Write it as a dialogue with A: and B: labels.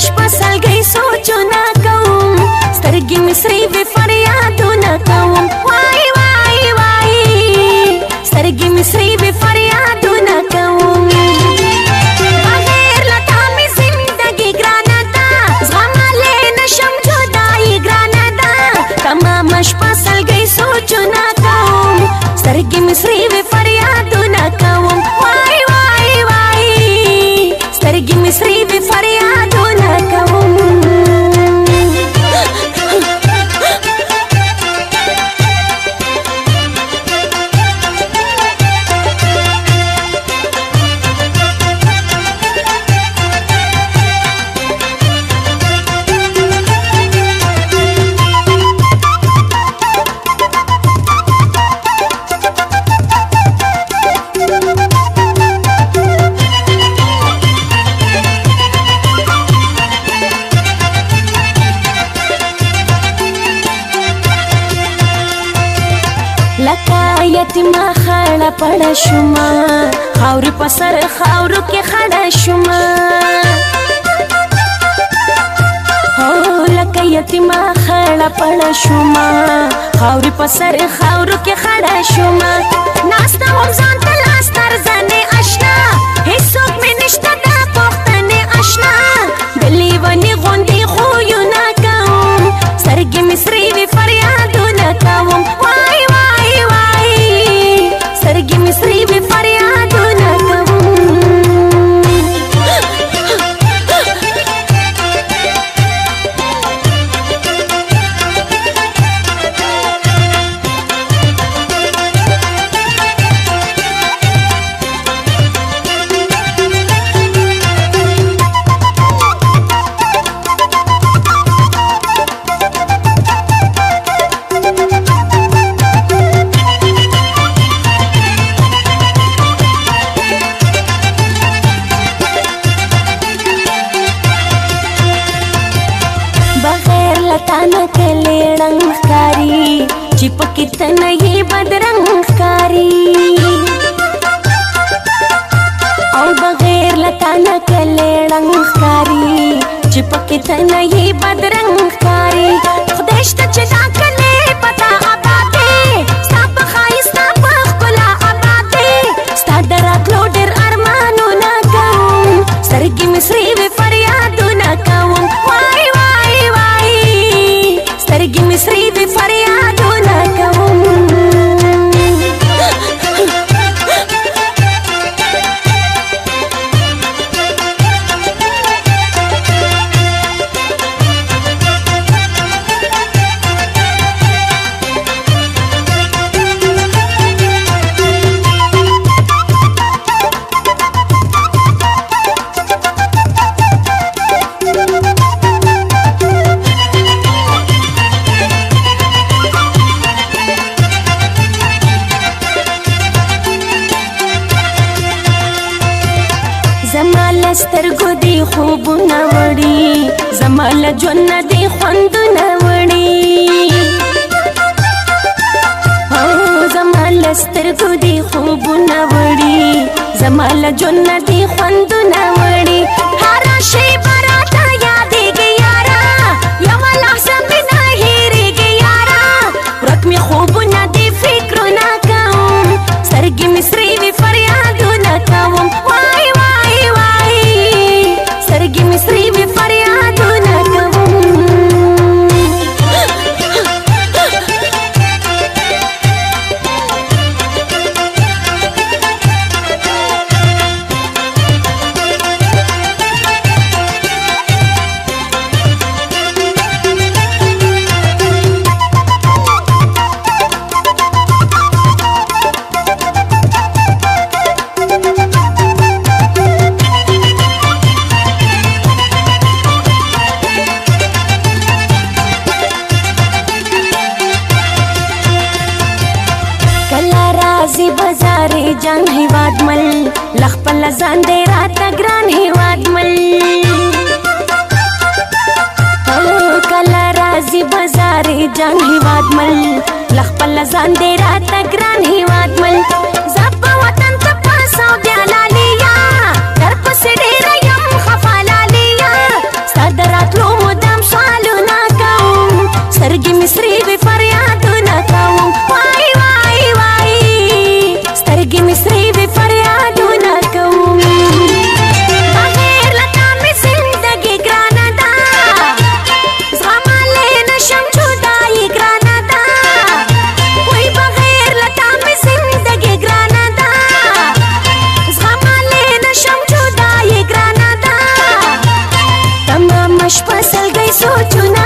A: شپه سلګۍ سوچونه کوم سترګې مې سرې وې فریادونه کوم وای وای وای سترګې مې سرې وې فریادونه کوم بغیر له تا مې زندګي ګرانه ده زغملی نشم جدایي ګرانه ده تمامه شپه سلګۍ سوچونه کوم سترګې مې سرې وې فریادونه کوم وای وای وای سترګې مې سرې وې فریادونه کوم لکه یتیمه خړه پړه شومه خاورې په سر خاورو کې خړه شومه هو لکه یتیمه خړه پړه شومه خاورې په سر خاورو کې خړه شومه ناسته وم ځان ته لاس تر زنې اشنا هېڅوک مې نشته دا پوښتنې اشنا د لیوني غوندې خویونه کوم سترګې مې سرې وې فریادونه کوم وای وای وای سترګې مې سرې وې فریادونه کوم بغیر لتانه کلی رنگ ښکاري چې پکې ته نه یې بدرنګ ښکاري او بغیر لتانه کلی رنگ ښکاري چې پکې ته نه یې بدرنګ ښکاري خدای شته چې دا کلی پتا آباد دی ستا په ښایست ستا په ښکلا آباد دی ستا د راتلو ډېر ارمانونه کوم سترګې مې سرې وې فریادونه کوم وای وای وای سترګې مې سرې وې فریادونه کوم زما له سترګو دې خوبونه وړي زما له ژوند نه دې خوندونه وړي زما له سترګو دې خوبونه وړي زما له ژوند نه دې خوندونه وړي هره شېبه راته یادېږي یاره یوه لحظه مې نه هېرېږي یاره ورک مې خوبونه دې فکرونه کوم سترګې مې سرې وې فریادونه کوم وای وای وای سترګې مې سرې وې فریادونه کوم راځي بازارې جان هیواد مل لخپل ځان دې راته ګران هیواد مل کله راځي بازارې جان هیواد مل لخپل ځان دې راته ګران هیواد مل زه په وطن ته پاسو بیا لالیا در پسې ډېره یم خفه لالیا ستا د شپه سلګۍ سوچونه